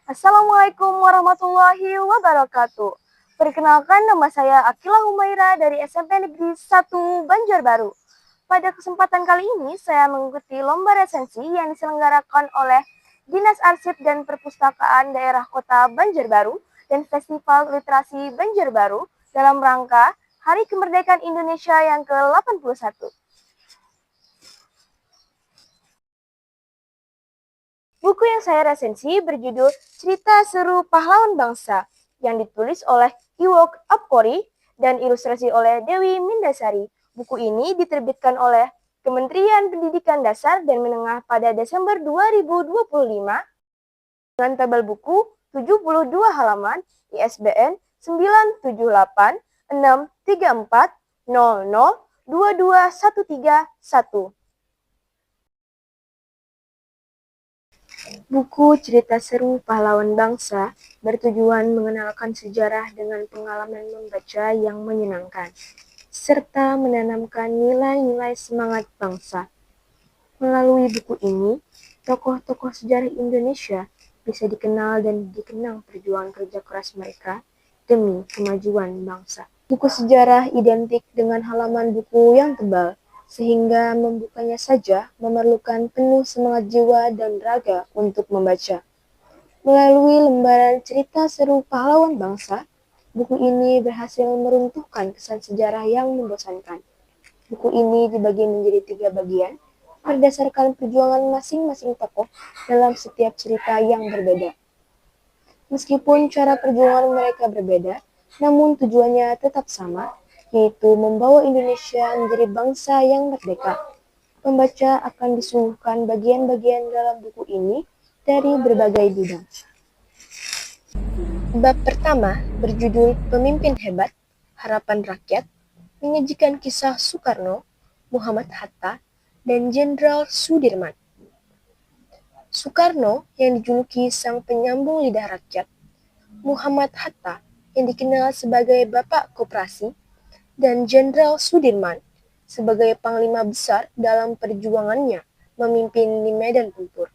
Assalamualaikum warahmatullahi wabarakatuh. Perkenalkan, nama saya Akila Humaira dari SMP Negeri 1 Banjarbaru. Pada kesempatan kali ini, saya mengikuti lomba resensi yang diselenggarakan oleh Dinas Arsip dan Perpustakaan Daerah Kota Banjarbaru dan Festival Literasi Banjarbaru dalam rangka Hari Kemerdekaan Indonesia yang ke-81. Buku yang saya resensi berjudul Cerita Seru Pahlawan Bangsa yang ditulis oleh Iwok Apkori dan ilustrasi oleh Dewi Mindasari. Buku ini diterbitkan oleh Kementerian Pendidikan Dasar dan Menengah pada Desember 2025 dengan tebal buku 72 halaman, ISBN 9786340022131. Buku Cerita Seru Pahlawan Bangsa bertujuan mengenalkan sejarah dengan pengalaman membaca yang menyenangkan, serta menanamkan nilai-nilai semangat bangsa. Melalui buku ini, tokoh-tokoh sejarah Indonesia bisa dikenal dan dikenang perjuangan kerja keras mereka demi kemajuan bangsa. Buku sejarah identik dengan halaman buku yang tebal, sehingga membukanya saja memerlukan penuh semangat jiwa dan raga untuk membaca. Melalui lembaran cerita seru pahlawan bangsa, buku ini berhasil meruntuhkan kesan sejarah yang membosankan. Buku ini dibagi menjadi 3 bagian, berdasarkan perjuangan masing-masing tokoh dalam setiap cerita yang berbeda. Meskipun cara perjuangan mereka berbeda, namun tujuannya tetap sama, yaitu membawa Indonesia menjadi bangsa yang merdeka. Pembaca akan disuguhkan bagian-bagian dalam buku ini dari berbagai bidang. Bab pertama berjudul Pemimpin Hebat, Harapan Rakyat, menyajikan kisah Soekarno, Muhammad Hatta, dan Jenderal Sudirman. Soekarno yang dijuluki sang penyambung lidah rakyat, Muhammad Hatta yang dikenal sebagai Bapak Koperasi, dan Jenderal Sudirman sebagai panglima besar dalam perjuangannya memimpin di medan tempur.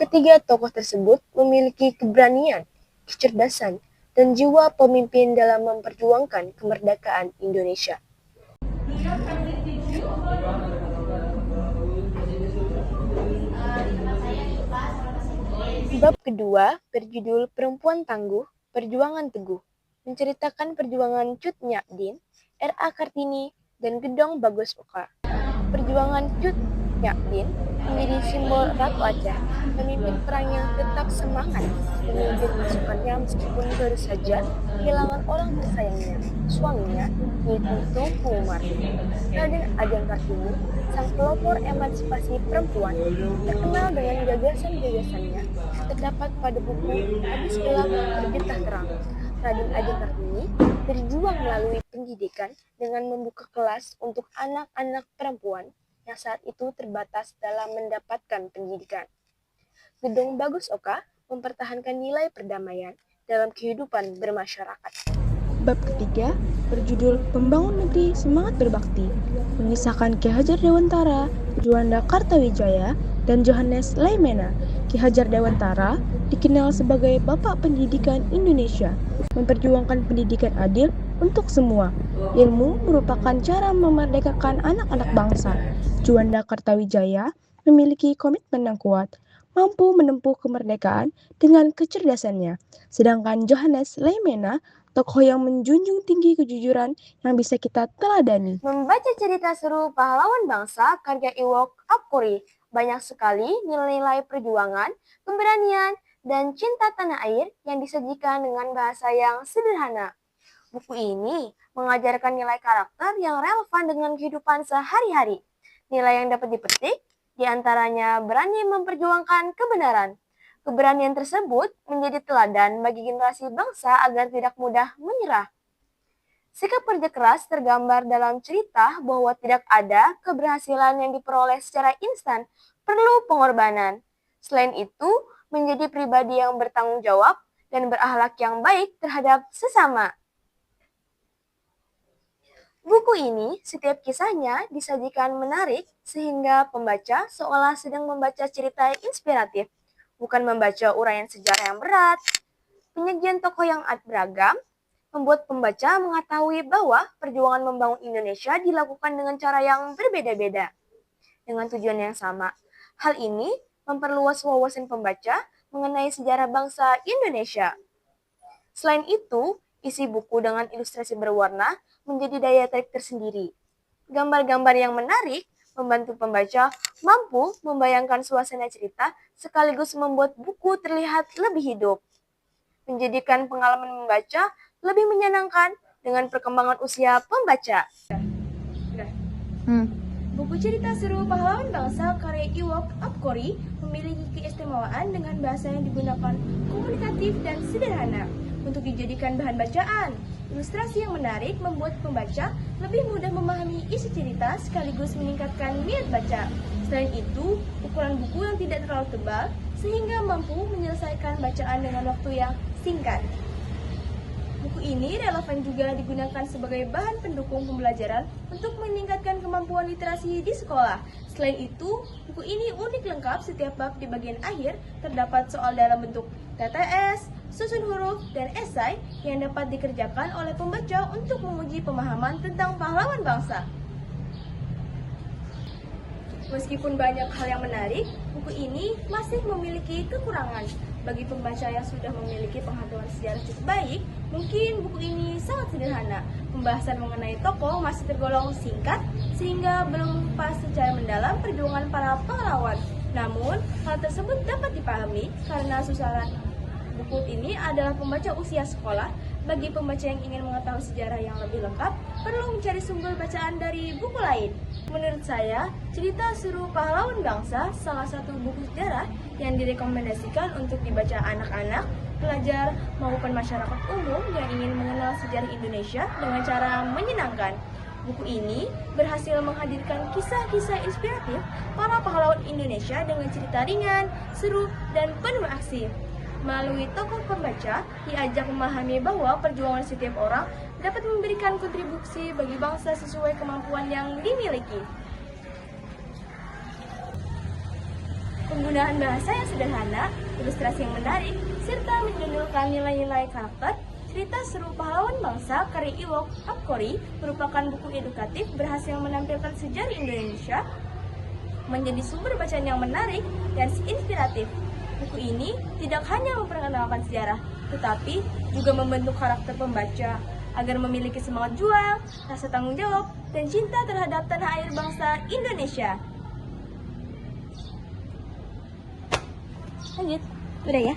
Ketiga tokoh tersebut memiliki keberanian, kecerdasan, dan jiwa pemimpin dalam memperjuangkan kemerdekaan Indonesia. Bab kedua berjudul Perempuan Tangguh, Perjuangan Teguh, menceritakan perjuangan Cut Nyak Dien, R.A. Kartini, dan Gedong Bagus Oka. Perjuangan Cut Nyak Dien menjadi simbol Ratu Aceh, pemimpin perang yang tetap semangat memimpin pasukannya meskipun baru saja kehilangan orang tersayangnya, suaminya, yaitu Tunku Umar. Raden Ajeng Kartini, sang pelopor emansipasi perempuan, terkenal dengan gagasan-gagasannya, terdapat pada buku Habis Gelap Terbitlah Terang. Raden Ajeng Kartini berjuang melalui pendidikan dengan membuka kelas untuk anak-anak perempuan yang saat itu terbatas dalam mendapatkan pendidikan. Gedong Bagus Oka mempertahankan nilai perdamaian dalam kehidupan bermasyarakat. Bab ketiga berjudul Pembangun Negeri Semangat Berbakti, mengisahkan Ki Hajar Dewantara, Juanda Kartawijaya, dan Johannes Leimena. Ki Hajar Dewantara dikenal sebagai Bapak Pendidikan Indonesia, memperjuangkan pendidikan adil untuk semua. Ilmu merupakan cara memerdekakan anak-anak bangsa. Juanda Kartawijaya memiliki komitmen yang kuat, mampu menempuh kemerdekaan dengan kecerdasannya. Sedangkan Johannes Leimena tokoh yang menjunjung tinggi kejujuran yang bisa kita teladani. Membaca cerita seru pahlawan bangsa karya Iwok Apkori, banyak sekali nilai-nilai perjuangan, keberanian, dan cinta tanah air yang disajikan dengan bahasa yang sederhana. Buku ini mengajarkan nilai karakter yang relevan dengan kehidupan sehari-hari. Nilai yang dapat dipetik, diantaranya berani memperjuangkan kebenaran. Keberanian tersebut menjadi teladan bagi generasi bangsa agar tidak mudah menyerah. Sikap kerja keras tergambar dalam cerita bahwa tidak ada keberhasilan yang diperoleh secara instan, perlu pengorbanan. Selain itu, menjadi pribadi yang bertanggung jawab dan berakhlak yang baik terhadap sesama. Buku ini, setiap kisahnya disajikan menarik sehingga pembaca seolah sedang membaca cerita inspiratif. bukan membaca uraian sejarah yang berat. Penyajian tokoh yang beragam membuat pembaca mengetahui bahwa perjuangan membangun Indonesia dilakukan dengan cara yang berbeda-beda, dengan tujuan yang sama. Hal ini memperluas wawasan pembaca mengenai sejarah bangsa Indonesia. Selain itu, isi buku dengan ilustrasi berwarna menjadi daya tarik tersendiri. Gambar-gambar yang menarik membantu pembaca mampu membayangkan suasana cerita sekaligus membuat buku terlihat lebih hidup, menjadikan pengalaman membaca lebih menyenangkan dengan perkembangan usia pembaca. Buku cerita seru Pahlawan Bangsa karya Iwok Apkori memiliki keistimewaan dengan bahasa yang digunakan komunikatif dan sederhana untuk dijadikan bahan bacaan. Ilustrasi yang menarik membuat pembaca lebih mudah memahami isi cerita sekaligus meningkatkan minat baca. Selain itu, ukuran buku yang tidak terlalu tebal sehingga mampu menyelesaikan bacaan dengan waktu yang singkat. Buku ini relevan juga digunakan sebagai bahan pendukung pembelajaran untuk meningkatkan kemampuan literasi di sekolah. Selain itu, buku ini unik lengkap setiap bab di bagian akhir terdapat soal dalam bentuk TTS, susun huruf, dan esai yang dapat dikerjakan oleh pembaca untuk menguji pemahaman tentang pahlawan bangsa. Meskipun banyak hal yang menarik, buku ini masih memiliki kekurangan. Bagi pembaca yang sudah memiliki pengetahuan sejarah cukup baik, mungkin buku ini sangat sederhana. Pembahasan mengenai tokoh masih tergolong singkat, sehingga belum pas secara mendalam perjuangan para pahlawan. Namun, hal tersebut dapat dipahami karena susaran buku ini adalah pembaca usia sekolah. Bagi pembaca yang ingin mengetahui sejarah yang lebih lengkap, perlu mencari sumber bacaan dari buku lain. Menurut saya, cerita seru Pahlawan Bangsa salah satu buku sejarah yang direkomendasikan untuk dibaca anak-anak, pelajar, maupun masyarakat umum yang ingin mengenal sejarah Indonesia dengan cara menyenangkan. Buku ini berhasil menghadirkan kisah-kisah inspiratif para pahlawan Indonesia dengan cerita ringan, seru, dan penuh aksi. Melalui tokoh pembaca, diajak memahami bahwa perjuangan setiap orang dapat memberikan kontribusi bagi bangsa sesuai kemampuan yang dimiliki. Penggunaan bahasa yang sederhana, ilustrasi yang menarik, serta menjunjulkan nilai-nilai karakter, cerita seru Pahlawan Bangsa karya Iwok Apkori merupakan buku edukatif berhasil menampilkan sejarah Indonesia menjadi sumber bacaan yang menarik dan inspiratif. Buku ini tidak hanya memperkenalkan sejarah, tetapi juga membentuk karakter pembaca agar memiliki semangat juang, rasa tanggung jawab, dan cinta terhadap tanah air bangsa Indonesia. Lanjut, udah ya?